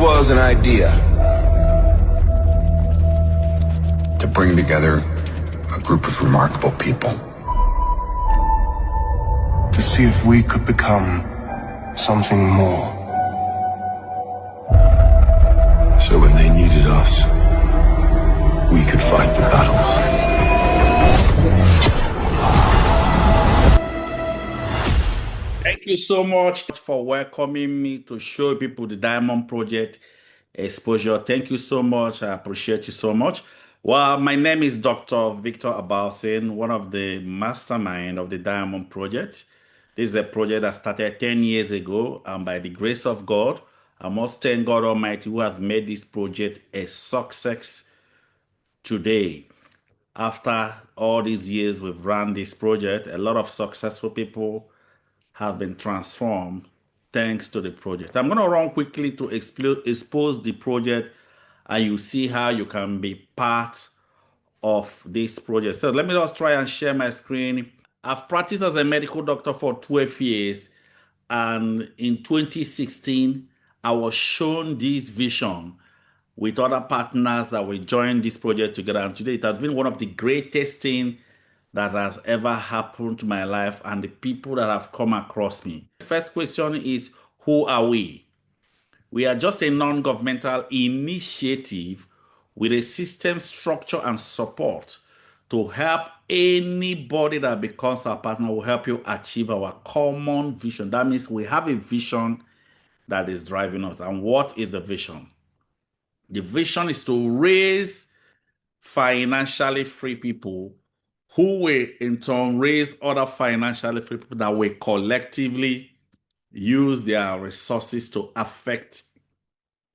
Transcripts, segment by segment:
was an idea to bring together a group of remarkable people. To see if we could become something more. So when they needed us, we could fight the battles. Thank you so much for welcoming me to show people the Diamond Project exposure. Thank you so much. I appreciate you so much. Well, my name is Dr. Victor Abalsin, one of the mastermind of the Diamond Project. This is a project that started 10 years ago, and by the grace of God, I must thank God Almighty who has made this project a success today. After all these years we've run this project, a lot of successful people have been transformed thanks to the project. I'm going to run quickly to expose the project, and you see how you can be part of this project. So let me just try and share my screen. I've practiced as a medical doctor for 12 years, and in 2016, I was shown this vision with other partners that we joined this project together. And today it has been one of the greatest things that has ever happened to my life and the people that have come across me. The first question is, who are we? We are just a non-governmental initiative with a system, structure, and support to help anybody that becomes our partner. Will help you achieve our common vision. That means we have a vision that is driving us. And what is the vision? The vision is to raise financially free people who will in turn raise other financially free people that will collectively use their resources to affect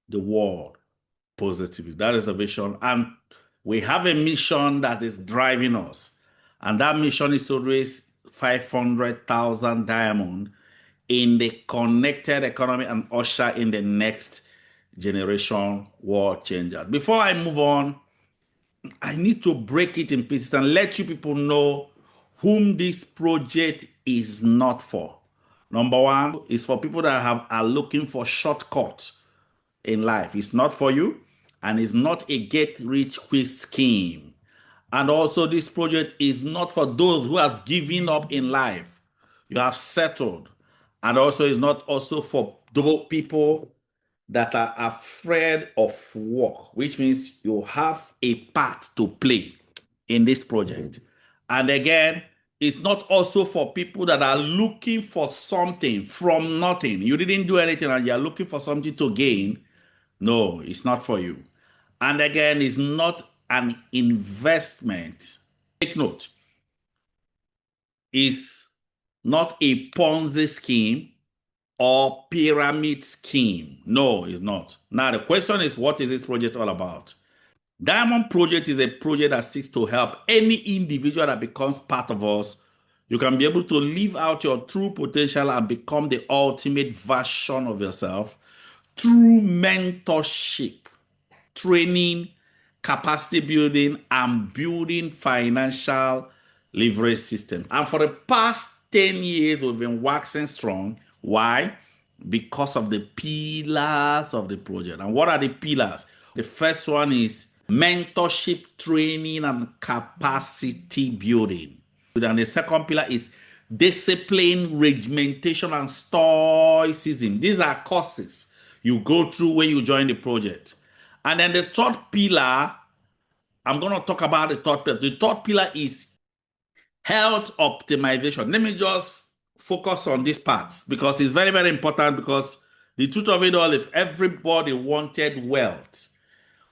the world positively. That is the vision. And we have a mission that is driving us. And that mission is to raise 500,000 diamonds in the connected economy and usher in the next generation world changer. Before I move on, I need to break it in pieces and let you people know whom this project is not for. Number one is for people that are looking for shortcuts in life. It's not for you, and it's not a get-rich-quick scheme. And also, this project is not for those who have given up in life. You have settled. And also, it's not also for those people that are afraid of work, which means you have a part to play in this project. And again, it's not also for people that are looking for something from nothing. You didn't do anything and you're looking for something to gain. No, it's not for you. And again, it's not an investment. Take note, it's not a Ponzi scheme or pyramid scheme. No, it's not. Now, the question is, what is this project all about? Diamond Project is a project that seeks to help any individual that becomes part of us. You can be able to live out your true potential and become the ultimate version of yourself through mentorship, training, capacity building, and building financial leverage systems. And for the past 10 years, we've been waxing strong. Why? Because of the pillars of the project. And what are the pillars? The first one is mentorship, training, and capacity building. And the second pillar is discipline, regimentation, and stoicism. These are courses you go through when you join the project. And then the third pillar, I'm going to talk about the third pillar. The third pillar is health optimization. Let me just focus on this part because it's very, very important, because the truth of it all is everybody wanted wealth,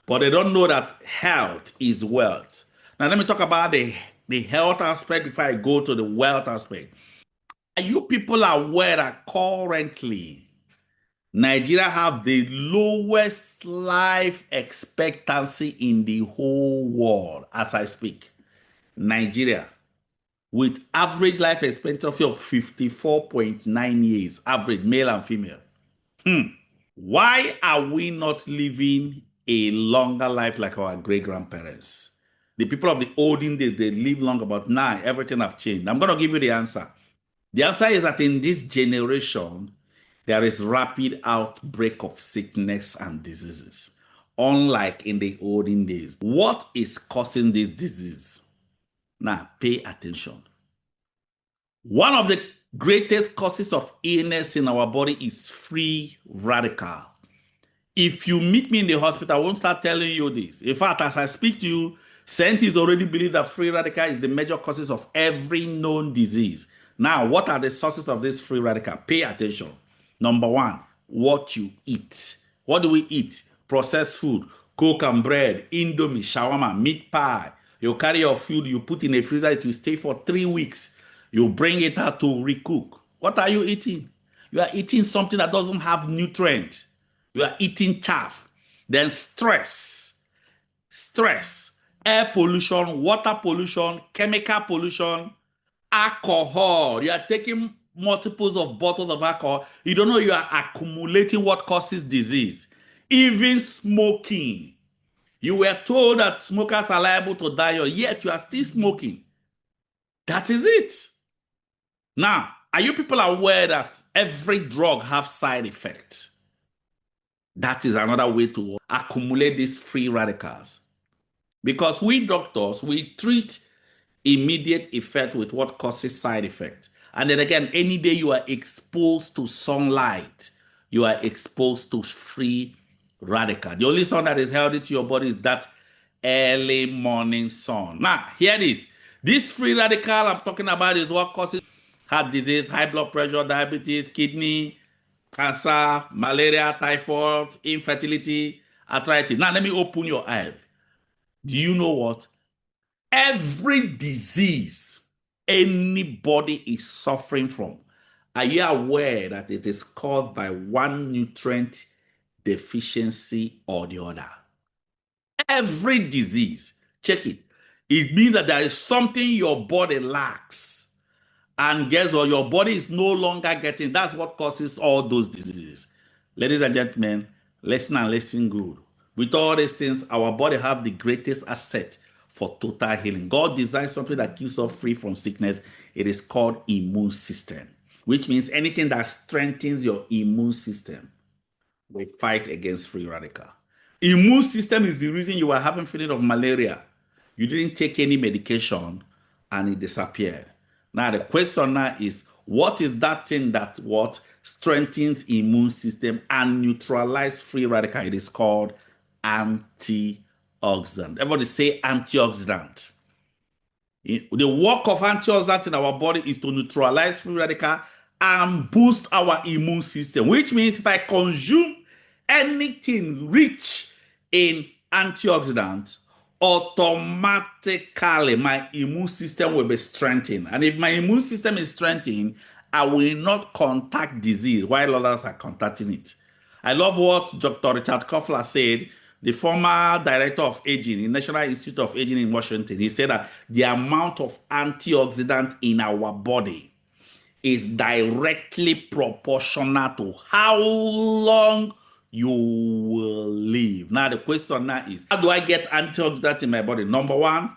but they don't know that health is wealth. Now, let me talk about the health aspect before I go to the wealth aspect. Are you people aware that currently Nigeria have the lowest life expectancy in the whole world as I speak? Nigeria, with average life expectancy of 54.9 years, average, male and female. Why are we not living a longer life like our great-grandparents? The people of the olden days, they live long, but now everything have changed. I'm going to give you the answer. The answer is that in this generation, there is rapid outbreak of sickness and diseases, unlike in the olden days. What is causing this disease? Now, pay attention. One of the greatest causes of illness in our body is free radical. If you meet me in the hospital, I won't start telling you this. In fact, as I speak to you, scientists already believe that free radical is the major causes of every known disease. Now, what are the sources of this free radical? Pay attention. Number one, what you eat. What do we eat? Processed food, Coke and bread, Indomie, shawarma, meat pie. You carry your food, you put in a freezer, it will stay for 3 weeks. You bring it out to recook. What are you eating? You are eating something that doesn't have nutrient. You are eating chaff. Then stress, air pollution, water pollution, chemical pollution, alcohol. You are taking multiples of bottles of alcohol. You don't know you are accumulating what causes disease. Even smoking. You were told that smokers are liable to die, yet you are still smoking. That is it. Now, are you people aware that every drug has side effects? That is another way to accumulate these free radicals. Because we doctors, we treat immediate effect with what causes side effect. And then again, any day you are exposed to sunlight, you are exposed to free radical. The only sun that is healthy to your body is that early morning sun. Now, hear this. This free radical I'm talking about is what causes heart disease, high blood pressure, diabetes, kidney, cancer, malaria, typhoid, infertility, arthritis. Now, let me open your eyes. Do you know what? Every disease anybody is suffering from, are you aware that it is caused by one nutrient deficiency or the other? Every disease, check it. It means that there is something your body lacks. And guess what? Your body is no longer getting. That's what causes all those diseases. Ladies and gentlemen, listen and listen good. With all these things, our body have the greatest asset for total healing. God designed something that keeps us free from sickness. It is called immune system, which means anything that strengthens your immune system will fight against free radical. Immune system is the reason you are having feeling of malaria. You didn't take any medication and it disappeared. Now, the question now is, what is that thing that what strengthens immune system and neutralize free radical? It is called antioxidant. Everybody say antioxidant. The work of antioxidants in our body is to neutralize free radical and boost our immune system, which means if I consume anything rich in antioxidants, automatically my immune system will be strengthened. And if my immune system is strengthened, I will not contact disease while others are contacting it. I love what Dr. Richard Koffler said, the former director of aging in National Institute of Aging in Washington. He said that the amount of antioxidant in our body is directly proportional to how long you will live. Now, the question now is, how do I get antioxidants in my body? Number one,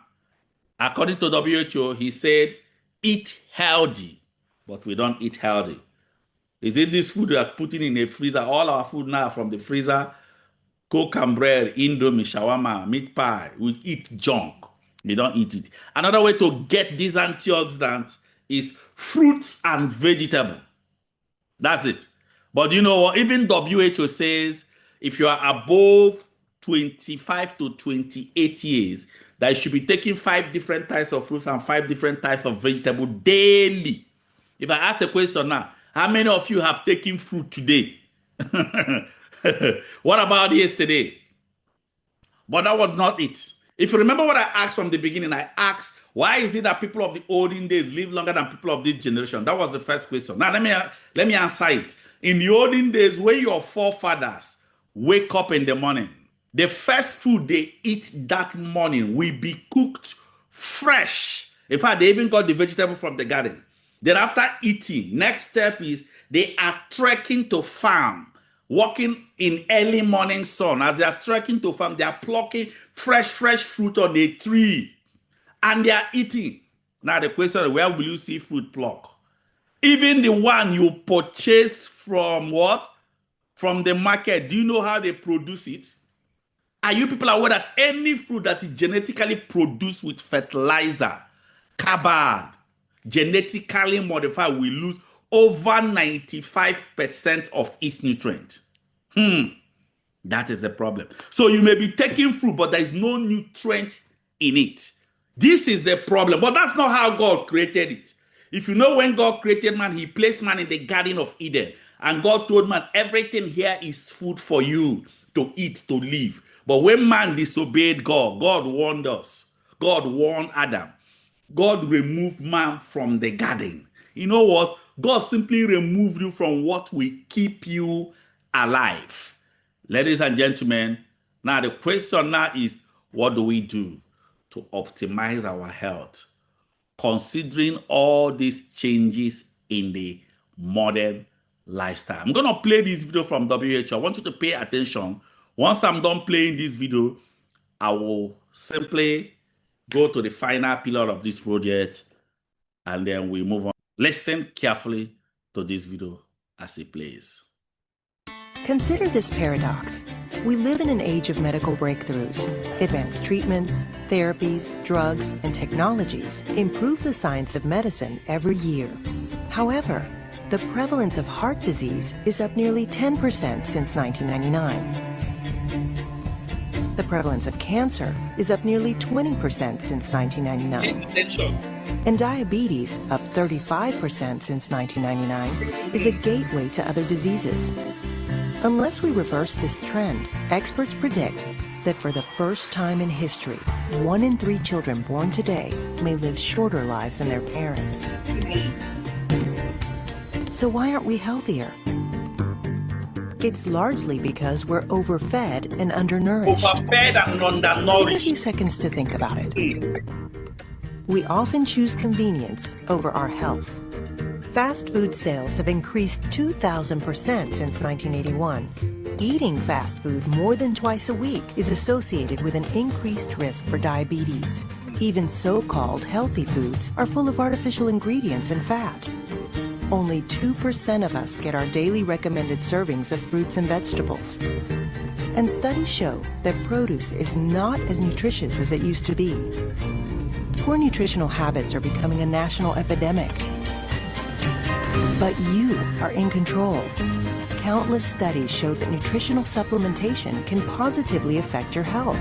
according to WHO, he said, eat healthy, but we don't eat healthy. Is it this food we are putting in a freezer? All our food now from the freezer, Coke and bread, Indomie, shawarma, meat pie. We eat junk. We don't eat it. Another way to get these antioxidants is fruits and vegetables. That's it. But you know what? Even WHO says if you are above 25 to 28 years, that you should be taking 5 different types of fruits and 5 different types of vegetables daily. If I ask a question now, how many of you have taken fruit today? What about yesterday? But that was not it. If you remember what I asked from the beginning, I asked, why is it that people of the olden days live longer than people of this generation? That was the first question. Now, let me answer it. In the olden days, when your forefathers wake up in the morning, the first food they eat that morning will be cooked fresh. In fact, they even got the vegetable from the garden. Then after eating, next step is they are trekking to farm, walking in early morning sun. As they are trekking to farm, they are plucking fresh fruit on a tree and they are eating. Now the question is, where will you see fruit pluck? Even the one you purchase from what? From the market. Do you know how they produce it? Are you people aware that any fruit that is genetically produced with fertilizer, carbon, genetically modified, will lose over 95% of its nutrient? That is the problem. So you may be taking fruit, but there is no nutrient in it. This is the problem. But that's not how God created it. If you know, when God created man, he placed man in the Garden of Eden. And God told man, everything here is food for you to eat, to live. But when man disobeyed God, God warned us. God warned Adam. God removed man from the garden. You know what? God simply removed you from what will keep you alive. Ladies and gentlemen, now the question now is, what do we do to optimize our health, considering all these changes in the modern lifestyle? I'm going to play this video from WHO. I want you to pay attention. Once I'm done playing this video, I will simply go to the final pillar of this project, and then we move on. Listen carefully to this video as it plays. Consider this paradox. We live in an age of medical breakthroughs. Advanced treatments, therapies, drugs, and technologies improve the science of medicine every year. However, the prevalence of heart disease is up nearly 10% since 1999. The prevalence of cancer is up nearly 20% since 1999. And diabetes, up 35% since 1999, is a gateway to other diseases. Unless we reverse this trend, experts predict that for the first time in history, 1 in 3 children born today may live shorter lives than their parents. So why aren't we healthier? It's largely because we're overfed and undernourished. Overfed and Take a undernourished. few seconds to think about it. We often choose convenience over our health. Fast food sales have increased 2,000% since 1981. Eating fast food more than twice a week is associated with an increased risk for diabetes. Even so-called healthy foods are full of artificial ingredients and fat. Only 2% of us get our daily recommended servings of fruits and vegetables. And studies show that produce is not as nutritious as it used to be. Poor nutritional habits are becoming a national epidemic. But you are in control. Countless studies show that nutritional supplementation can positively affect your health.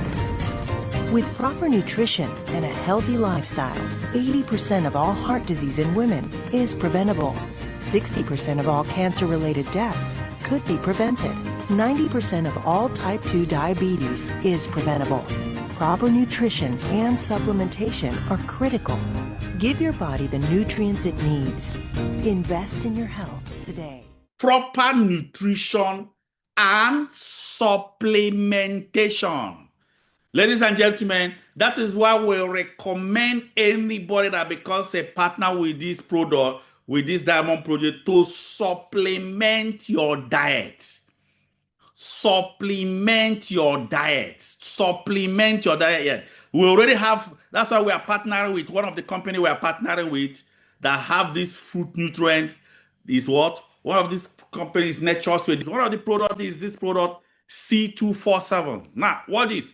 With proper nutrition and a healthy lifestyle, 80% of all heart disease in women is preventable. 60% of all cancer-related deaths could be prevented. 90% of all type 2 diabetes is preventable. Proper nutrition and supplementation are critical. Give your body the nutrients it needs. Invest in your health today. Proper nutrition and supplementation. Ladies and gentlemen, that is why we recommend anybody that becomes a partner with this product, with this Diamond Project, to supplement your diet. Supplement your diet. Supplement your diet. Yes. We already have, that's why we are partnering with one of the company we are partnering with that have this fruit nutrient. Is what? One of these companies, Nature's Way. One of the product is this product, C247. Now, what is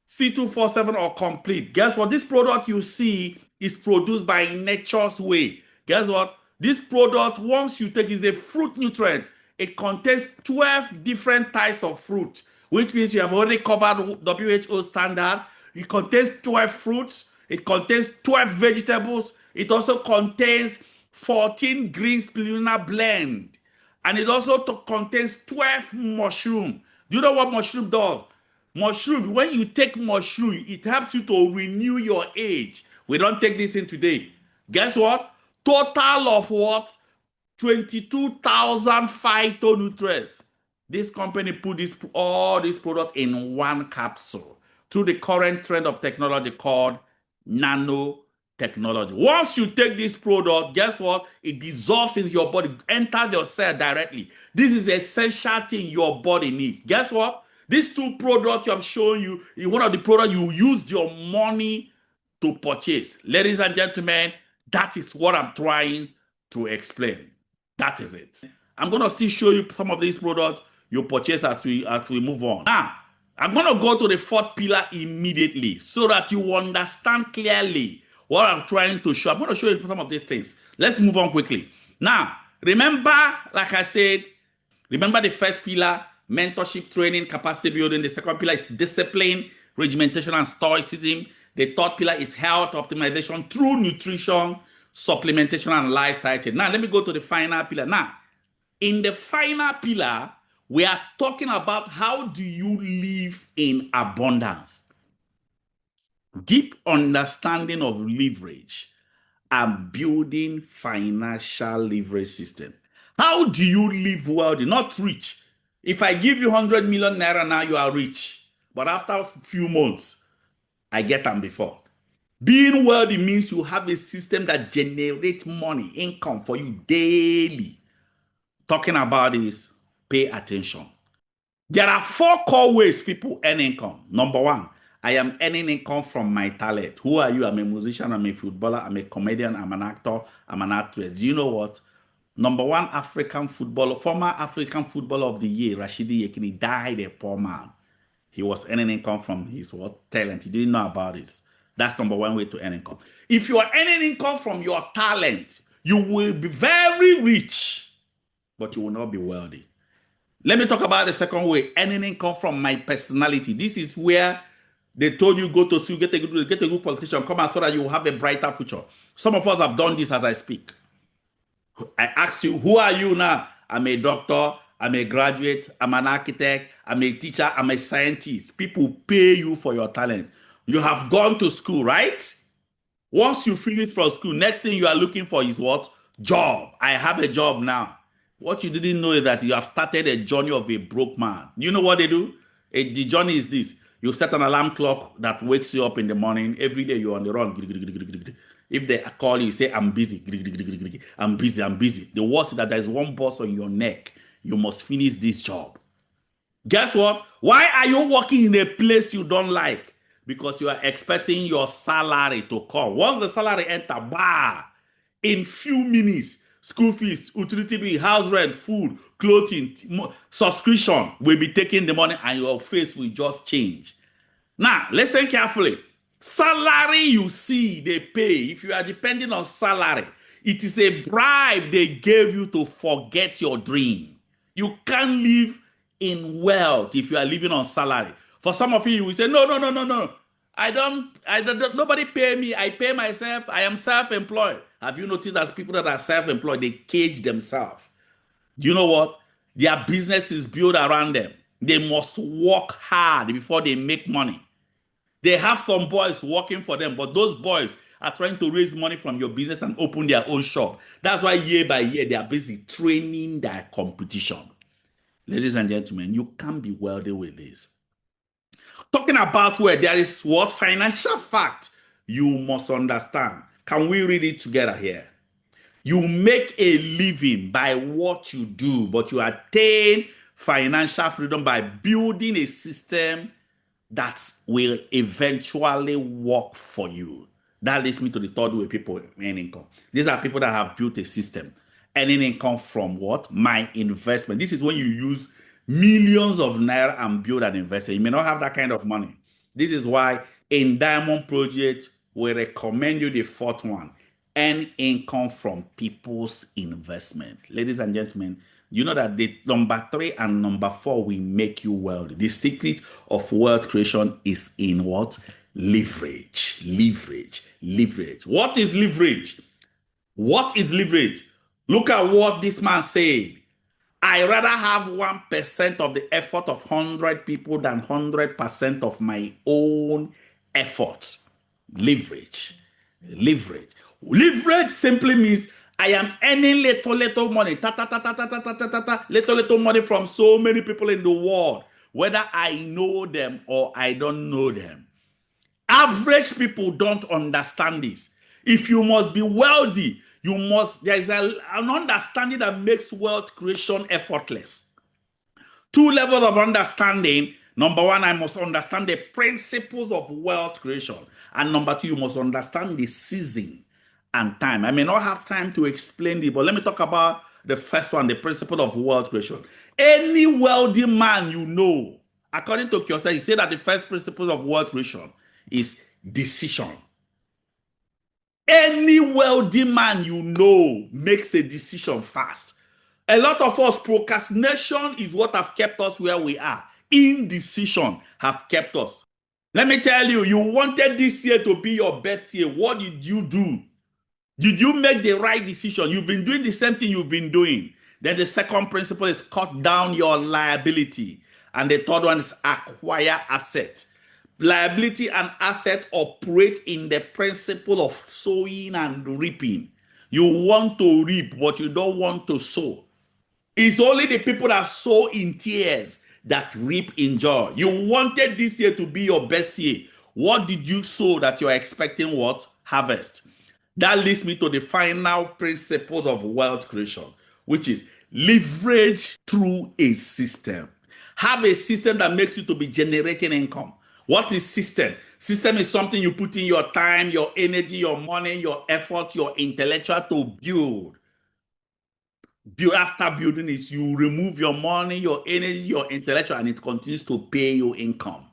C247 or complete? Guess what? This product you see is produced by Nature's Way. Guess what? This product, once you take, is a fruit nutrient. It contains 12 different types of fruit, which means you have already covered WHO standard. It contains 12 fruits. It contains 12 vegetables. It also contains 14 green spirulina blend. And it also contains 12 mushroom. Do you know what mushroom does? Mushroom, when you take mushroom, it helps you to renew your age. We don't take this in today. Guess what? Total of what? 22,000 phytonutrients. This company put all this product in one capsule through the current trend of technology called nanotechnology. Once you take this product, guess what? It dissolves in your body, enters your cell directly. This is an essential thing your body needs. Guess what? These two products I'm showing you is one of the products you use your money to purchase. Ladies and gentlemen, that is what I'm trying to explain. That is it. I'm going to still show you some of these products you purchase as we move on. Now, I'm going to go to the fourth pillar immediately so that you understand clearly what I'm trying to show. I'm going to show you some of these things. Let's move on quickly. Now, remember, like I said, remember the first pillar, mentorship, training, capacity building. The second pillar is discipline, regimentation, and stoicism. The third pillar is health optimization through nutrition, supplementation, and lifestyle change. Now, let me go to the final pillar. Now, in the final pillar, we are talking about how do you live in abundance. Deep understanding of leverage and building financial leverage system. How do you live wealthy, not rich? If I give you 100 million naira now, you are rich. But after a few months, I get them before. Being wealthy means you have a system that generates money, income for you daily. Talking about this, pay attention. There are 4 core ways people earn income. Number 1, I am earning income from my talent. Who are you? I'm a musician, I'm a footballer, I'm a comedian, I'm an actor, I'm an actress. Do you know what? Number 1 African footballer, former African footballer of the year, Rashidi Yekini, died a poor man. He was earning income from his what? Talent. He didn't know about this. That's number 1 way to earn income. If you are earning income from your talent, you will be very rich, but you will not be wealthy. Let me talk about the second way, earning income from my personality. This is where they told you go to school, get a good qualification, come out so that you will have a brighter future. Some of us have done this as I speak. I ask you, who are you now? I'm a doctor, I'm a graduate, I'm an architect, I'm a teacher, I'm a scientist. People pay you for your talent. You have gone to school, right? Once you finish from school, next thing you are looking for is what? Job. I have a job now. What you didn't know is that you have started a journey of a broke man. You know what they do? The journey is this. You set an alarm clock that wakes you up in the morning. Every day you're on the run. If they call you, say, I'm busy. I'm busy. The worst is that there's one boss on your neck. You must finish this job. Guess what? Why are you working in a place you don't like? Because you are expecting your salary to come. Once the salary enter, in few minutes, school fees, utility bill, house rent, food, clothing, subscription will be taking the money and your face will just change. Now, listen carefully. Salary you see, they pay. If you are depending on salary, it is a bribe they gave you to forget your dream. You can't live in wealth if you are living on salary. For some of you will say, no. I don't, nobody pay me. I pay myself. I am self-employed. Have you noticed that people that are self-employed, they cage themselves? Do you know what? Their business is built around them. They must work hard before they make money. They have some boys working for them, but those boys are trying to raise money from your business and open their own shop. That's why year by year, they are busy training their competition. Ladies and gentlemen, you can't be wealthy with this. Talking about where there is what? Financial fact you must understand. Can we read it together here? You make a living by what you do, but you attain financial freedom by building a system that will eventually work for you. That leads me to the third way people earn income. These are people that have built a system. Earning income from what? My investment. This is when you use millions of naira and build an investment. You may not have that kind of money. This is why in Diamond Project, we recommend you the fourth one. Earn income from people's investment. Ladies and gentlemen, you know that the number 3 and number 4 will make you wealthy. The secret of wealth creation is in what? Leverage. What is leverage? What is leverage? Look at what this man said. I rather have 1% of the effort of 100 people than 100% of my own effort. Leverage. Leverage simply means I am earning little money, little money from so many people in the world, whether I know them or I don't know them. Average people don't understand this. If you must be wealthy, there is an understanding that makes wealth creation effortless. 2 levels of understanding. Number 1, I must understand the principles of wealth creation. And number 2, you must understand the season and time. I may not have time to explain it, but let me talk about the first one, the principle of wealth creation. Any wealthy man you know, according to Kiyosaki, he said that the first principle of wealth creation is decision. Any wealthy man you know makes a decision fast. A lot of us, procrastination is what have kept us where we are. Indecision have kept us. Let me tell you, you wanted this year to be your best year. What did you do? Did you make the right decision? You've been doing the same thing you've been doing. Then the second principle is cut down your liability. And the third one is acquire asset. Liability and asset operate in the principle of sowing and reaping. You want to reap, but you don't want to sow. It's only the people that sow in tears that reap in joy. You wanted this year to be your best year. What did you sow that you're expecting what? Harvest. That leads me to the final principles of wealth creation, which is leverage through a system. Have a system that makes you to be generating income. What is system? System is something you put in your time, your energy, your money, your effort, your intellectual to build. After building it, you remove your money, your energy, your intellectual, and it continues to pay you income.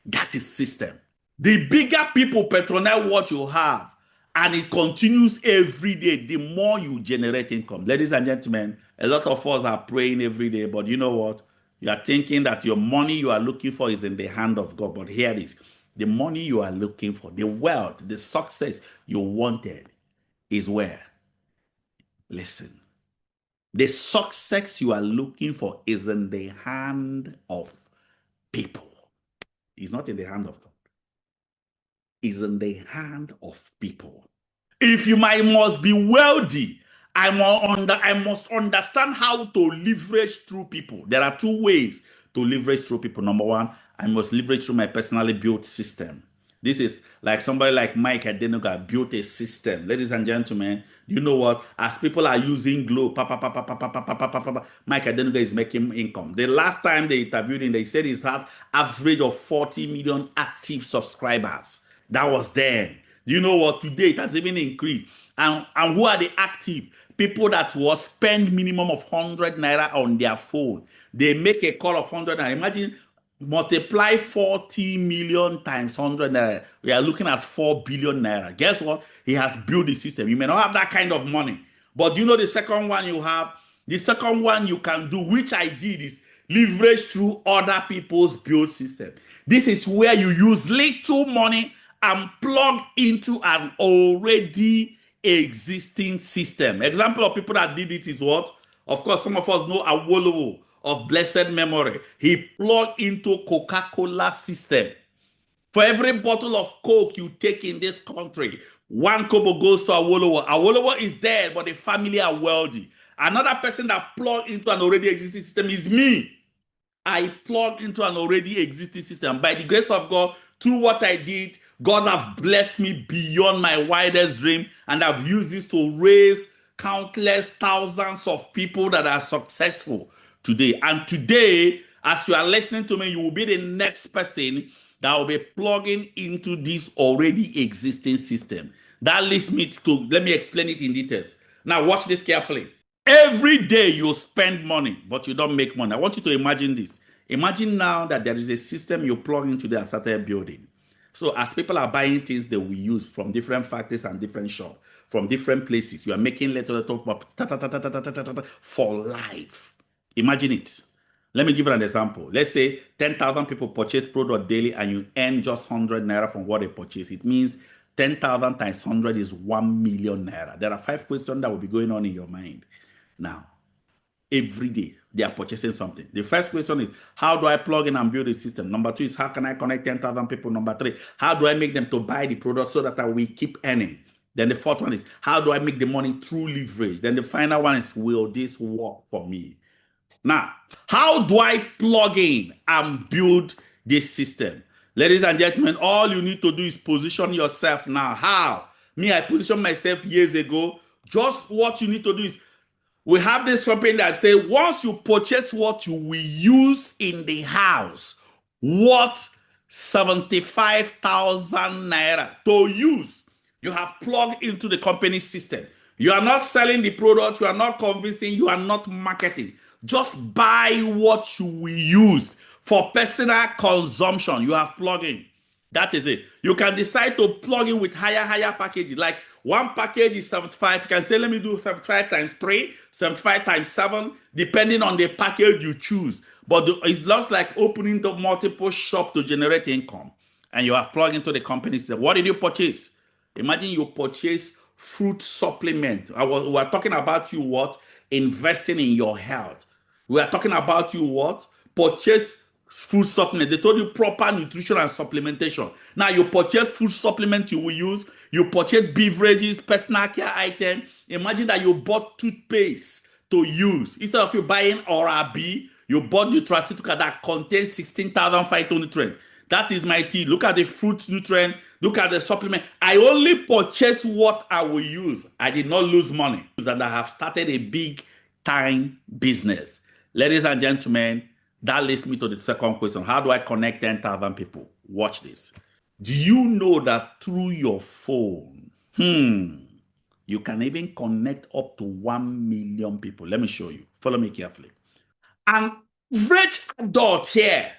That is system. The bigger people patronize what you have, and it continues every day, the more you generate income. Ladies and gentlemen, a lot of us are praying every day, but you know what? You are thinking that your money you are looking for is in the hand of God. But here it is. The money you are looking for, the wealth, the success you wanted is where? Listen. The success you are looking for is in the hand of people. It's not in the hand of God. It's in the hand of people. If you must be wealthy, I must understand how to leverage through people. There are two ways to leverage through people. Number one, I must leverage through my personally built system. This is like somebody like Mike Adenuga built a system. Ladies and gentlemen, you know what? As people are using Glow, Mike Adenuga is making income. The last time they interviewed him, they said he's had average of 40 million active subscribers. That was then. Do you know what? Today it has even increased. And who are the active? People that will spend minimum of 100 naira on their phone. They make a call of 100 naira. Imagine multiply 40 million times 100 naira. We are looking at 4 billion naira. Guess what? He has built a system. You may not have that kind of money. But you know the second one you have? The second one you can do, which I did, is leverage through other people's built system. This is where you use little money and plug into an already existing system. Example of people that did it is what? Of course, some of us know Awolowo of blessed memory. He plugged into Coca-Cola system. For every bottle of Coke you take in this country, 1 kobo goes to Awolowo. Awolowo is dead, but the family are wealthy. Another person that plugged into an already existing system is me. I plugged into an already existing system. By the grace of God, through what I did, God have blessed me beyond my wildest dream, and I've used this to raise countless thousands of people that are successful today. And today, as you are listening to me, you will be the next person that will be plugging into this already existing system. That leads me to, let me explain it in details. Now, watch this carefully. Every day you spend money, but you don't make money. I want you to imagine this. Imagine now that there is a system you plug into that started building. So as people are buying things they will use from different factories and different shops, from different places, you are making little for life. Imagine it. Let me give you an example. Let's say 10,000 people purchase product daily and you earn just 100 naira from what they purchase. It means 10,000 times 100 is 1 million naira. There are 5 questions that will be going on in your mind. Now, every day they are purchasing something. The first question is, how do I plug in and build a system? Number 2 is, how can I connect 10,000 people? Number 3, how do I make them to buy the product so that we keep earning? Then the fourth one is, how do I make the money through leverage? Then the final one is, will this work for me? Now, how do I plug in and build this system? Ladies and gentlemen, all you need to do is position yourself now. How? Me, I positioned myself years ago. Just what you need to do is, we have this company that say, once you purchase what you will use in the house, what 75,000 naira to use. You have plugged into the company system. You are not selling the product. You are not convincing. You are not marketing. Just buy what you will use for personal consumption. You have plugged in. That is it. You can decide to plug in with higher packages. Like one package is 75. You can say, let me do 75 times 3, 75 times 7, depending on the package you choose. But it's just like opening the multiple shop to generate income. And you have plugged into the company system. What did you purchase? Imagine you purchase fruit supplement. We are talking about you what? Investing in your health. We are talking about you what? Purchase food supplement. They told you proper nutrition and supplementation. Now you purchase food supplement you will use. You purchase beverages, personal care item. Imagine that you bought toothpaste to use. Instead of you buying Oral-B, you bought nutraceutical that contains 16,000 phytonutrients. That is my tea. Look at the fruit nutrient. Look at the supplement. I only purchased what I will use. I did not lose money. That I have started a big time business. Ladies and gentlemen, that leads me to the second question. How do I connect 10,000 people? Watch this. Do you know that through your phone, you can even connect up to 1 million people? Let me show you. Follow me carefully. An average adult here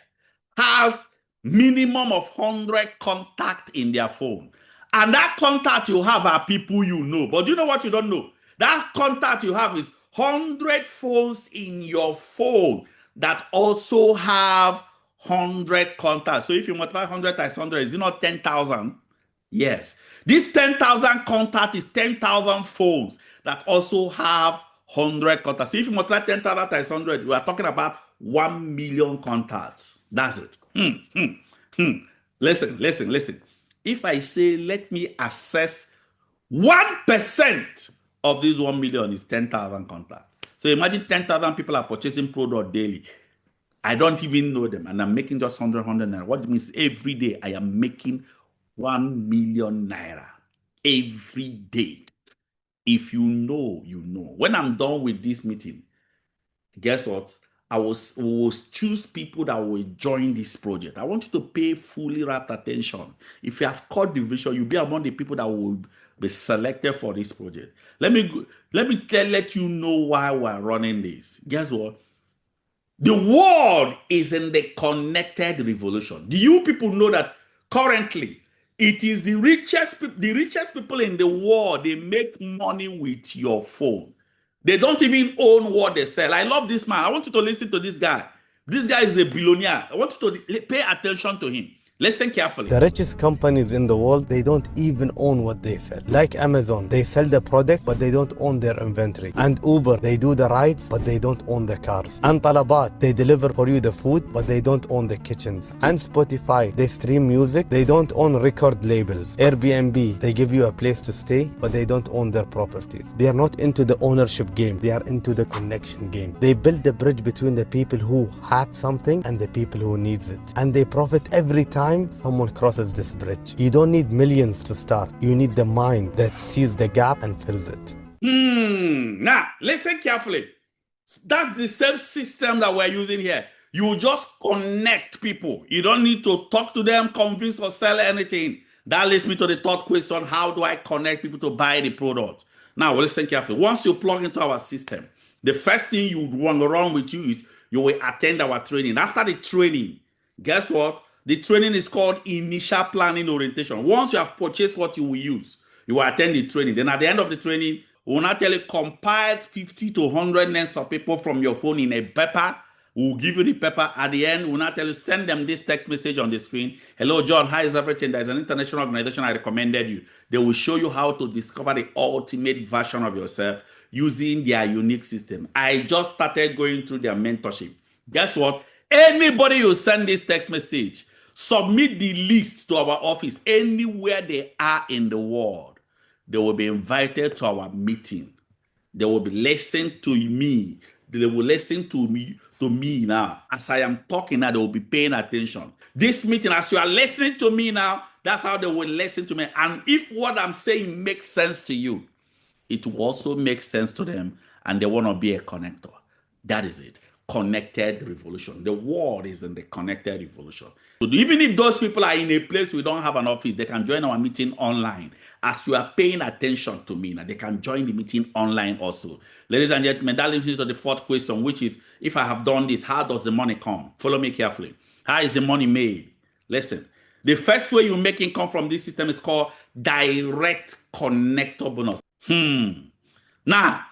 has minimum of 100 contacts in their phone. And that contact you have are people you know. But do you know what you don't know? That contact you have is 100 phones in your phone that also have 100 contacts. So if you multiply 100 times 100, is it not 10,000? Yes. This 10,000 contact is 10,000 phones that also have 100 contacts. So if you multiply 10,000 times 100, we are talking about 1 million contacts. That's it. Listen. If I say, let me assess 1% of this 1 million is 10,000 contacts. So imagine 10,000 people are purchasing product daily. I don't even know them, and I'm making just 100 naira. What it means every day I am making 1 million naira every day. If you know, you know. When I'm done with this meeting, guess what? I will choose people that will join this project. I want you to pay fully rapt attention. If you have caught the vision, you'll be among the people that will be selected for this project. Let you know why we're running this. Guess what? The world is in the connected revolution. Do you people know that currently it is the richest people in the world, they make money with your phone. They don't even own what they sell. I love this man. I want you to listen to this guy. This guy is a billionaire. I want you to pay attention to him. Listen carefully. The richest companies in the world, they don't even own what they sell. Like Amazon, they sell the product, but they don't own their inventory. And Uber, they do the rides, but they don't own the cars. And Talabat, they deliver for you the food, but they don't own the kitchens. And Spotify, they stream music, they don't own record labels. Airbnb, they give you a place to stay, but they don't own their properties. They are not into the ownership game, they are into the connection game. They build the bridge between the people who have something and the people who needs it. And they profit every time someone crosses this bridge. You don't need millions to start. You need the mind that sees the gap and fills it. Now, listen carefully. That's the same system that we're using here. You just connect people. You don't need to talk to them, convince or sell anything. That leads me to the third question. How do I connect people to buy the product? Now, listen carefully. Once you plug into our system, the first thing you want to run with you is you will attend our training. After the training, guess what? The training is called Initial Planning Orientation. Once you have purchased what you will use, you will attend the training. Then at the end of the training, we will not tell you compile 50 to 100 names of people from your phone in a paper. We will give you the paper. At the end, we will not tell you, send them this text message on the screen. Hello, John. How is everything? There's an international organization I recommended you. They will show you how to discover the ultimate version of yourself using their unique system. I just started going through their mentorship. Guess what? Anybody you send this text message, submit the list to our office anywhere they are in the world. They will be invited to our meeting. They will be listening to me. They will listen to me now. As I am talking now, they will be paying attention. This meeting, as you are listening to me now, that's how they will listen to me. And if what I'm saying makes sense to you, it will also make sense to them, and they want to be a connector. That is it. connected revolution. The world is in the connected revolution. So even if those people are in a place we don't have an office, they can join our meeting online. As you are paying attention to me, now they can join the meeting online also. Ladies and gentlemen, that leads me to the fourth question, which is, if I have done this, how does the money come? Follow me carefully. How is the money made? Listen, the first way you make income from this system is called direct connector bonus. Now,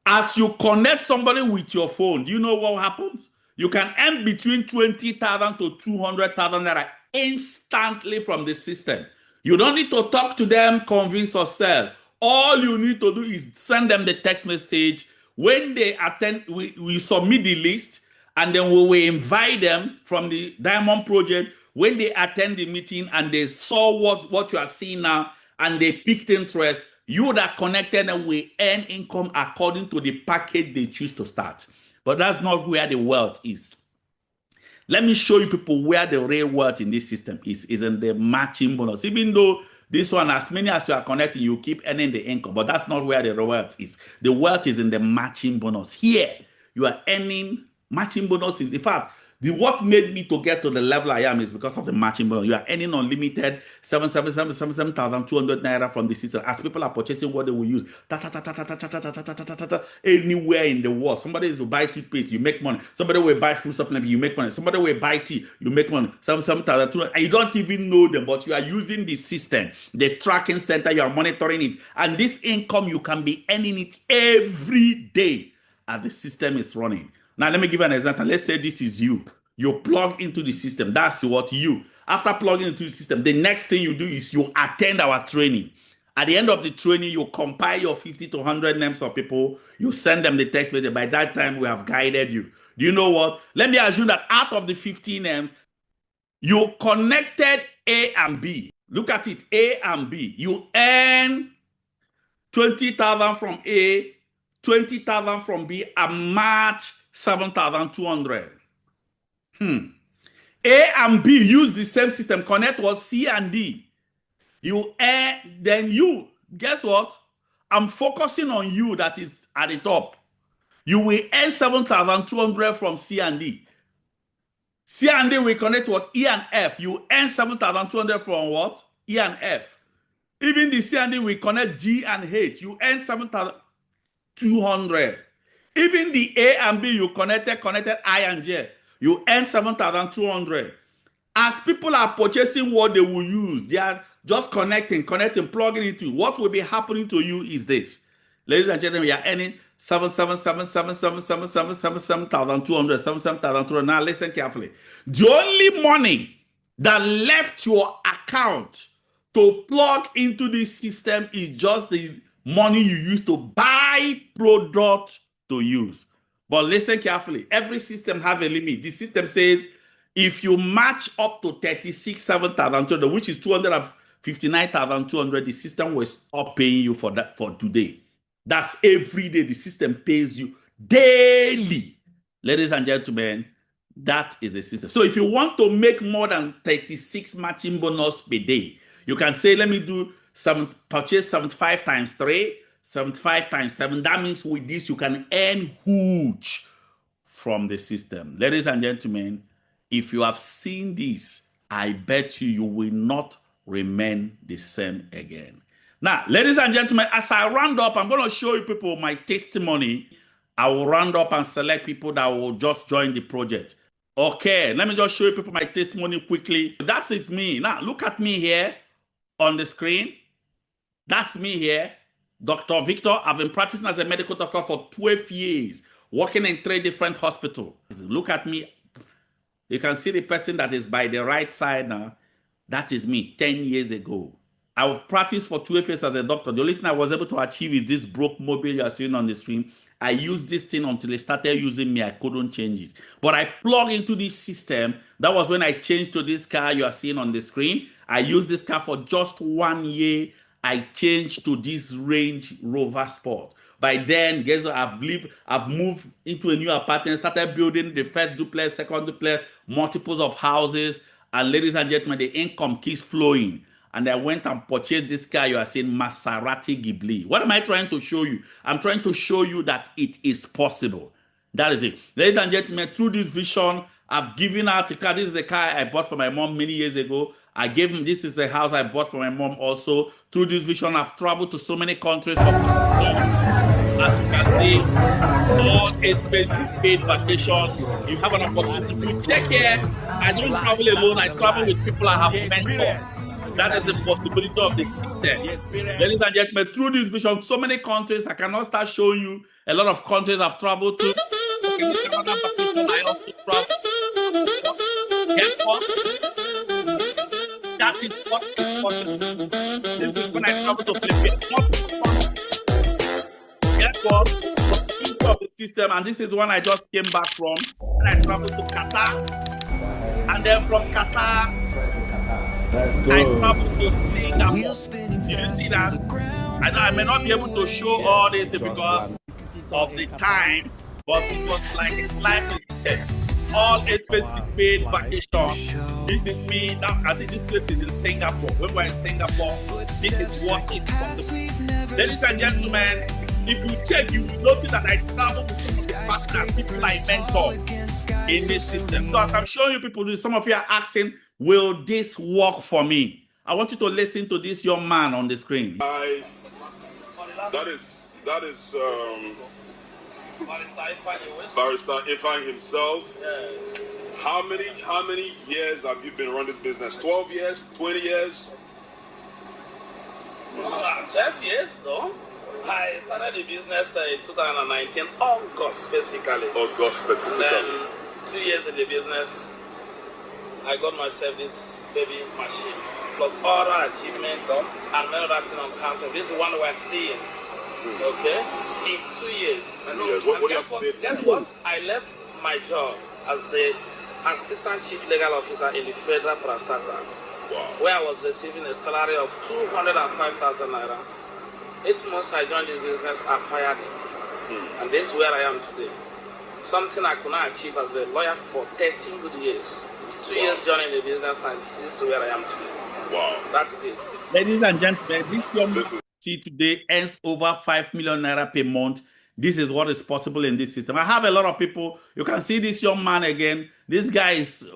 as you connect somebody with your phone, do you know what happens? You can earn between 20,000 to 200,000 naira instantly from the system. You don't need to talk to them, convince or sell. All you need to do is send them the text message. When they attend, we submit the list, and then we will invite them from the Diamond Project. When they attend the meeting and they saw what you are seeing now, and they picked interest, you that connected and will earn income according to the package they choose to start. But that's not where the wealth is. Let me show you people where the real wealth in this system is in the matching bonus. Even though this one, as many as you are connecting, you keep earning the income, but that's not where the wealth is. The wealth is in the matching bonus. Here, you are earning matching bonuses. In fact, what made me to get to the level I am is because of the matching bonus. You are earning unlimited 7,200 naira from the system. As people are purchasing what they will use, anywhere in the world. Somebody will buy toothpaste, you make money. Somebody will buy food supplement, you make money. Somebody will buy tea, you make money. 7,200, and you don't even know them, but you are using the system, the tracking center. You are monitoring it, and this income you can be earning it every day as the system is running. Now, let me give you an example. Let's say this is you. You plug into the system. That's what you. After plugging into the system, the next thing you do is you attend our training. At the end of the training, you compile your 50 to 100 names of people. You send them the text message. By that time, we have guided you. Do you know what? Let me assume that out of the 50 names, you connected A and B. Look at it, A and B. You earn 20,000 from A, 20,000 from B, and match 7,200. A and B use the same system. Connect was C and D. You then you, guess what? I'm focusing on you that is at the top. You will earn 7,200 from C and D. C and D will connect what? E and F. You earn 7,200 from what? E and F. Even the C and D will connect G and H. You earn 7,200. Even the A and B, you connected I and J. You earn 7,200. As people are purchasing what they will use, they are just connecting, plugging into. What will be happening to you is this. Ladies and gentlemen, we are earning 7,200. Now listen carefully. The only money that left your account to plug into this system is just the money you use to buy product to use. But listen carefully. Every system has a limit. The system says if you match up to 36,700, which is 259,200, the system will stop paying you for that for today. That's every day. The system pays you daily. Ladies and gentlemen, that is the system. So if you want to make more than 36 matching bonus per day, you can say, let me do purchase 75 times 3. 75 times 7. That means with this, you can earn huge from the system. Ladies and gentlemen, if you have seen this, I bet you will not remain the same again. Now, ladies and gentlemen, as I round up, I'm going to show you people my testimony. I will round up and select people that will just join the project. Okay, let me just show you people my testimony quickly. That's it, me. Now, look at me here on the screen. That's me here. Dr. Victor, I've been practicing as a medical doctor for 12 years, working in 3 different hospitals. Look at me. You can see the person that is by the right side now. That is me 10 years ago. I practiced for 12 years as a doctor. The only thing I was able to achieve is this broke mobile you are seeing on the screen. I used this thing until they started using me. I couldn't change it. But I plug into this system. That was when I changed to this car you are seeing on the screen. I used this car for just 1 year. I changed to this Range Rover Sport. By then, guess what? I've moved into a new apartment, started building the first duplex, second duplex, multiples of houses. And ladies and gentlemen, the income keeps flowing. And I went and purchased this car you are seeing, Maserati Ghibli. What am I trying to show you? I'm trying to show you that it is possible. That is it. Ladies and gentlemen, through this vision, I've given out a car. This is the car I bought for my mom many years ago. I gave him, this is the house I bought for my mom also. Through this vision, I've traveled to so many countries. As you can see, all expenses paid vacations. You have an opportunity to check here. I don't travel alone. I travel with people I have mentored. That is the possibility of the system. Ladies and gentlemen, through this vision, so many countries, I cannot start showing you a lot of countries I've traveled to. In this Canada vacation, I also travel. Guess what? That is what is possible. This is when I travel to Philippines. Guess what? Of the system, and this is one I just came back from. And I traveled to Qatar. And then from Qatar, I traveled to Singapore. You see that? I know I may not be able to show all this because of the time, but it was like a slightly all expenses paid vacation. This is me. Now, I think this place is in Singapore. When we're in Singapore, this is what is possible. Ladies and gentlemen, if you check, you will notice that I travel with some of the partners, people I mentor in this system. So as I'm showing you people this, some of you are asking, will this work for me? I want you to listen to this young man on the screen. That is Barrister Ifeanyi himself. Yes. How many years have you been running this business? 12 years? 20 years? 12 years, though. I started the business in 2019, August specifically. August specifically. Then 2 years in the business, I got myself this baby machine, plus other achievements and many other things on counter. This is the one we're seeing. Okay? In 2 years. Guess what? I left my job as the Assistant Chief Legal Officer in the Federal Prostata, where I was receiving a salary of 205,000 naira. 8 months I joined this business, I fired him. And this is where I am today. Something I could not achieve as a lawyer for 13 good years. 2 years joining the business, and this is where I am today. Wow. That is it. Ladies and gentlemen, this young man see today earns over 5 million naira per month. This is what is possible in this system. I have a lot of people. You can see this young man again. This guy is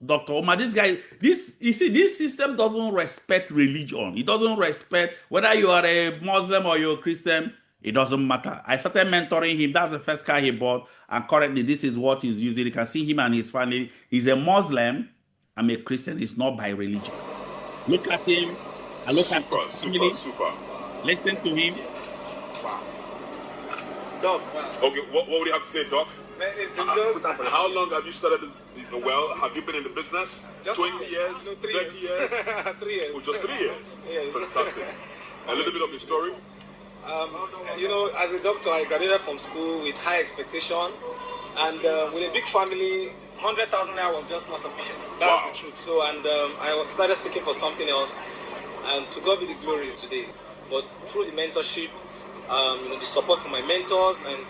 Dr. Omar. This guy, you see, this system doesn't respect religion. It doesn't respect whether you are a Muslim or you're a Christian. It doesn't matter. I started mentoring him. That's the first car he bought. And currently, this is what he's using. You can see him and his family. He's a Muslim. I'm a Christian. It's not by religion. Look at him. I look at his family. Super. Listen to him. Wow. Doc. Okay, what would you have to say, Doc? Man, it's just how long have you started this? Well, have you been in the business? Just 20 years? No, 30 years? 3 years. Oh, just 3 years? Yeah. Fantastic. A little bit of your story? You know, as a doctor, I graduated from school with high expectation, and with a big family, 100,000 naira was just not sufficient. That's the truth. So, and I started seeking for something else, and to God be the glory today. But through the mentorship, you know, the support from my mentors and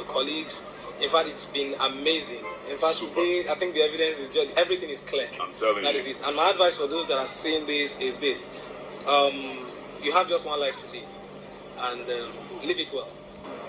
colleagues, in fact, it's been amazing. In fact, today, I think the evidence is just, everything is clear. I'm telling you. That is it. And my advice for those that are seeing this is this. You have just one life to live, and live it well.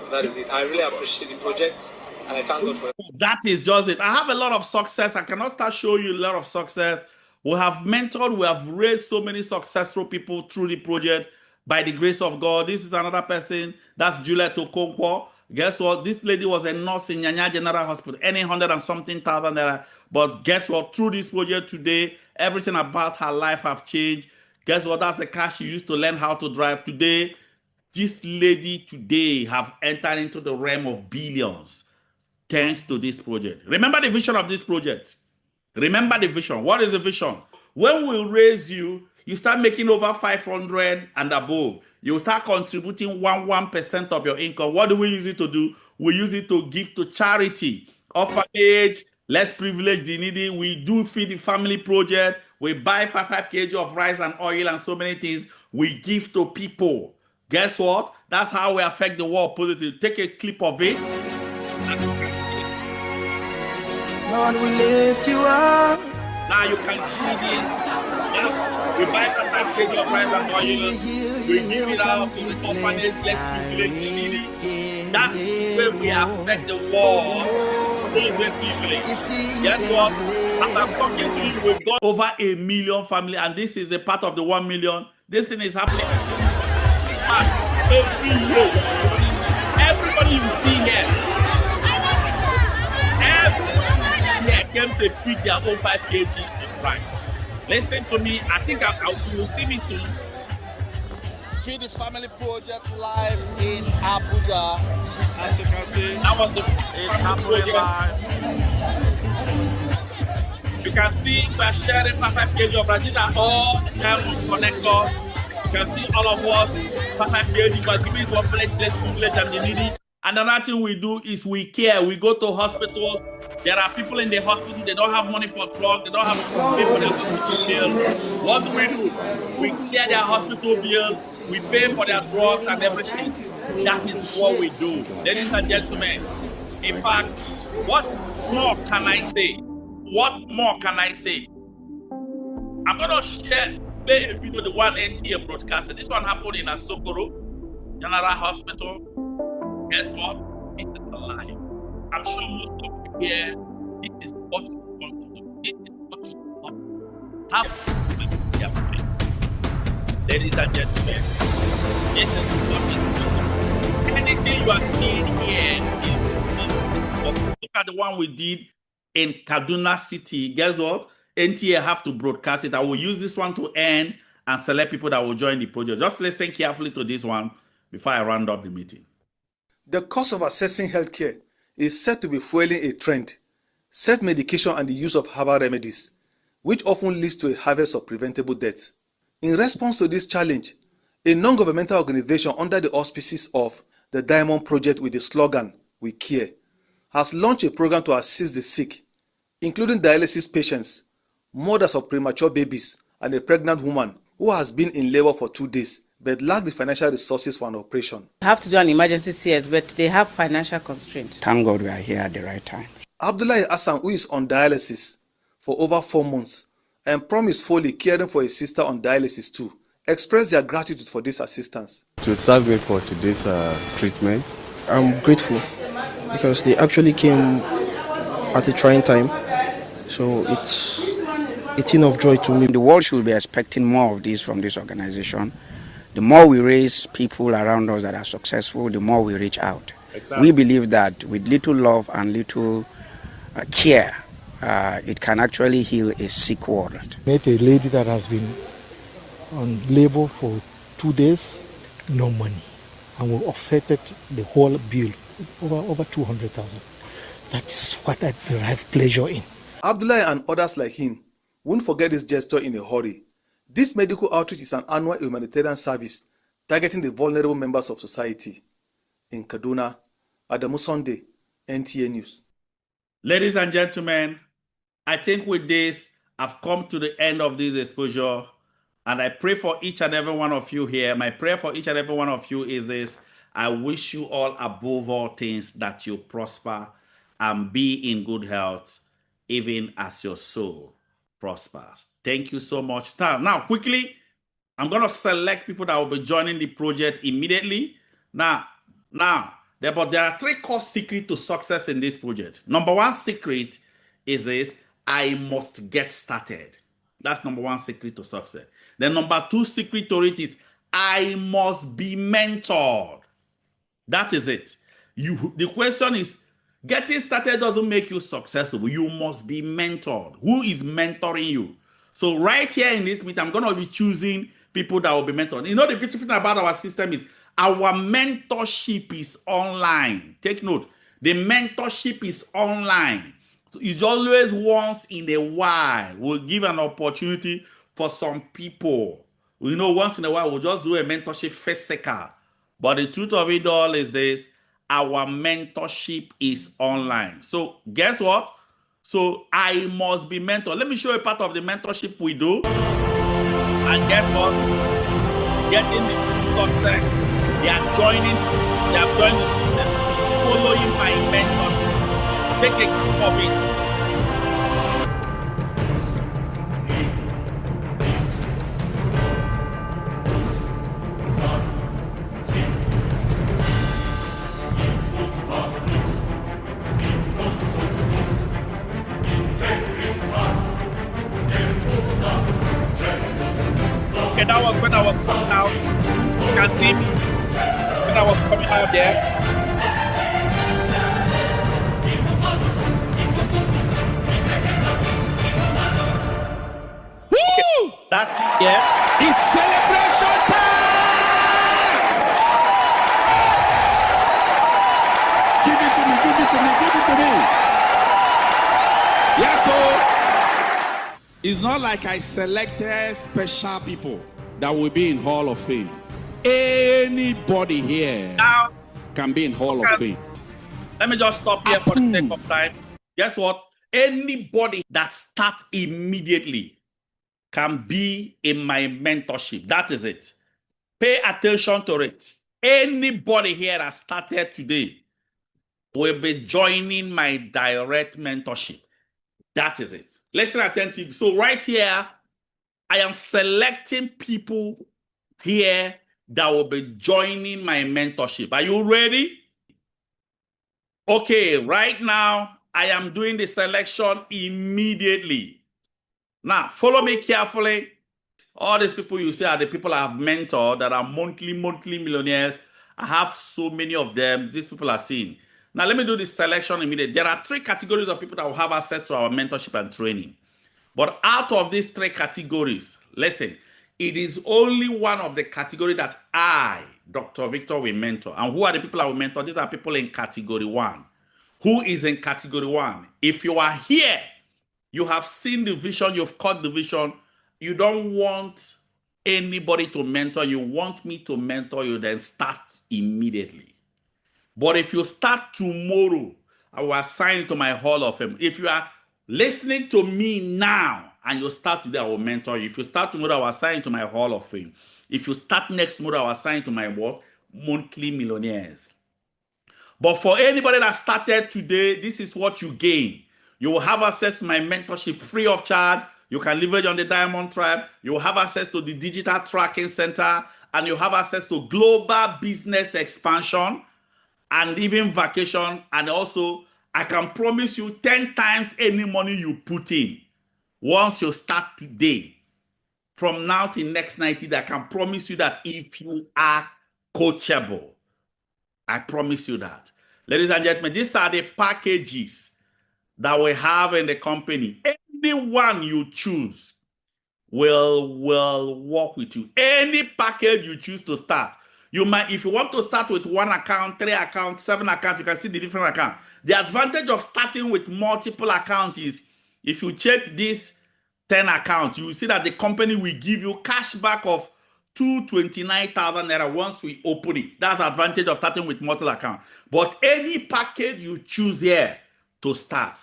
So that is it. I really appreciate the project, and I thank God for it. That is just it. I have a lot of success. I cannot start showing you a lot of success. We have mentored, we have raised so many successful people through the project by the grace of God. This is another person. That's Juliet Okonkwo. Guess what? This lady was a nurse in Nyanya General Hospital, earning 100 and something thousand naira. But guess what? Through this project today, everything about her life have changed. Guess what? That's the car she used to learn how to drive. Today, this lady today have entered into the realm of billions thanks to this project. Remember the vision of this project. Remember the vision. What is the vision? When we raise you, you start making over 500 and above. You start contributing 1% of your income. What do we use it to do? We use it to give to charity, orphanage, less privileged, the needy. We do feed the family project. We buy 5 kg of rice and oil and so many things. We give to people. Guess what? That's how we affect the world positively. Take a clip of it. Lord, we lift you up. Now you can see this. Yes, we buy 5 kg of rice and oil. We give it out to the orphanage, less privileged, the needy. That's where we affect the world positively. Guess what? As I'm talking to you, we've got over 1 million family, and this is the part of the 1 million. This thing is happening every year. Everybody you see here, everybody here came to pick their own 5 kg in price. Listen to me. I think you will see me soon. Feed the Family Project live in Abuja. As you can see, That was it's happening live. You can see we are sharing 5 kg of Rajita all the time on Connector. You can see all of us 5 kg, but giving one pledge, less privilege and the needy. And another thing we do is we care. We go to hospitals. There are people in the hospital, they don't have money for drugs, they don't have money for their hospital bill. What do? We clear their hospital bill, we pay for their drugs and everything. That is what we do. Ladies and gentlemen, in fact, what more can I say? What more can I say? I'm going to play a video, the one NTA broadcasted. This one happened in Asokoro General Hospital. Guess what? It's alive. I'm sure most of you here, this is what you want to do. This is what you want. How to make it happen. Ladies and gentlemen, this is what you do. Anything you are seeing here is look at the one we did in Kaduna City. Guess what? NTA have to broadcast it. I will use this one to end and select people that will join the project. Just listen carefully to this one before I round up the meeting. The cost of accessing healthcare is said to be fueling a trend, self-medication and the use of herbal remedies, which often leads to a harvest of preventable deaths. In response to this challenge, a non-governmental organization under the auspices of the Diamond Project with the slogan, "We Care," has launched a program to assist the sick, including dialysis patients, mothers of premature babies, and a pregnant woman who has been in labor for 2 days but lack the financial resources for an operation. I have to do an emergency CS, but they have financial constraints. Thank God we are here at the right time. Abdullahi Hassan, who is on dialysis for over 4 months, and Promise Foley, caring for his sister on dialysis too, expressed their gratitude for this assistance. To serve me for today's treatment. I'm grateful because they actually came at a trying time, so it's enough joy to me. The world should be expecting more of this from this organization. The more we raise people around us that are successful, the more we reach out. Exactly. We believe that with little love and little care, it can actually heal a sick world. Met a lady that has been on labor for 2 days, no money, and we offset the whole bill over 200,000. That's what I derive pleasure in. Abdullahi and others like him won't forget this gesture in a hurry. This medical outreach is an annual humanitarian service targeting the vulnerable members of society. In Kaduna, Adamu Sunday, NTA News. Ladies and gentlemen, I think with this, I've come to the end of this exposure, and I pray for each and every one of you here. My prayer for each and every one of you is this: I wish you all, above all things, that you prosper and be in good health, even as your soul prospers. Thank you so much. Now, quickly, I'm going to select people that will be joining the project immediately. Now, but there are 3 core secrets to success in this project. Number 1 secret is this: I must get started. That's number 1 secret to success. Then number 2 secret to it is I must be mentored. That is it. The question is, getting started doesn't make you successful. You must be mentored. Who is mentoring you? So right here in this meeting, I'm going to be choosing people that will be mentored. You know, the beautiful thing about our system is our mentorship is online. Take note. The mentorship is online. So it's always once in a while. We'll give an opportunity for some people. You know, once in a while, we'll just do a mentorship physical. But the truth of it all is this: our mentorship is online. So guess what? So I must be mentored. Let me show you part of the mentorship we do. And guess what? Getting the success. They have joined the system, following my mentor. Take a clip of it. that was when I was coming out. You can see me when I was coming out there. Woo! That's yeah. It's celebration time! Give it to me, give it to me, give it to me. Yeah, so it's not like I selected special people that will be in Hall of Fame. Anybody here Now, can be in Hall of Fame. let me just stop here for the sake of time. Guess what? Anybody that starts immediately can be in my mentorship. That is it. Pay attention to it. Anybody here that started today will be joining my direct mentorship. That is it. Listen attentively. So right here, I am selecting people here that will be joining my mentorship. Are you ready? Okay, right now, I am doing the selection immediately. Now, follow me carefully. All these people you see are the people I have mentored that are monthly millionaires. I have so many of them. These people are seen. Now, let me do this selection immediately. There are 3 categories of people that will have access to our mentorship and training. But out of these 3 categories, listen, it is only one of the category that I, Dr. Victor, will mentor. And who are the people I will mentor? These are people in category 1. Who is in category 1? If you are here, you have seen the vision, you've caught the vision, you don't want anybody to mentor you, want me to mentor you, then start immediately. But if you start tomorrow, I will assign you to my Hall of Fame. If you are listening to me now and you start today, I will mentor you. If you start tomorrow, I will assign you to my Hall of Fame. If you start next tomorrow, I will assign you to my what? Monthly millionaires. But for anybody that started today, this is what you gain. You will have access to my mentorship free of charge. You can leverage on the Diamond Tribe. You will have access to the Digital Tracking Center. And you have access to global business expansion and even vacation. And also, I can promise you 10 times any money you put in. Once you start today, from now till next 90 days, I can promise you that if you are coachable, I promise you that. Ladies and gentlemen, these are the packages that we have in the company. Anyone you choose will work with you. Any package you choose to start. You might, if you want to start with 1 account, 3 accounts, 7 accounts, you can see the different accounts. The advantage of starting with multiple accounts is if you check this 10 accounts, you will see that the company will give you cash back of 229,000 naira once we open it. That's the advantage of starting with multiple accounts. But any package you choose here to start,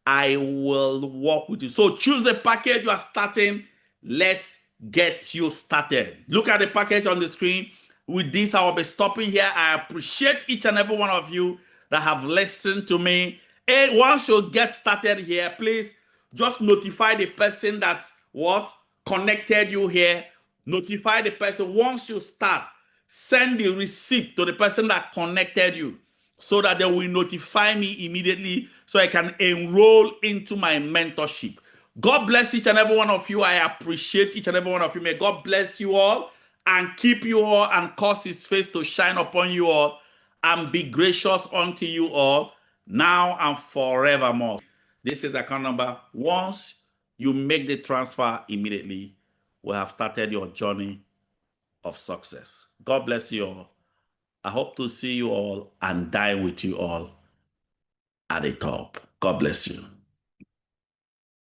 I will work with you. So choose the package you are starting. Let's get you started. Look at the package on the screen. With this, I will be stopping here. I appreciate each and every one of you that have listened to me. And once you get started here, please just notify the person that connected you here. Notify the person. Once you start, send the receipt to the person that connected you so that they will notify me immediately so I can enroll into my mentorship. God bless each and every one of you. I appreciate each and every one of you. May God bless you all and keep you all and cause his face to shine upon you all and be gracious unto you all now and forevermore. This is the account number. Once you make the transfer immediately, we have started your journey of success. God bless you all. I hope to see you all and dine with you all at the top. God bless you.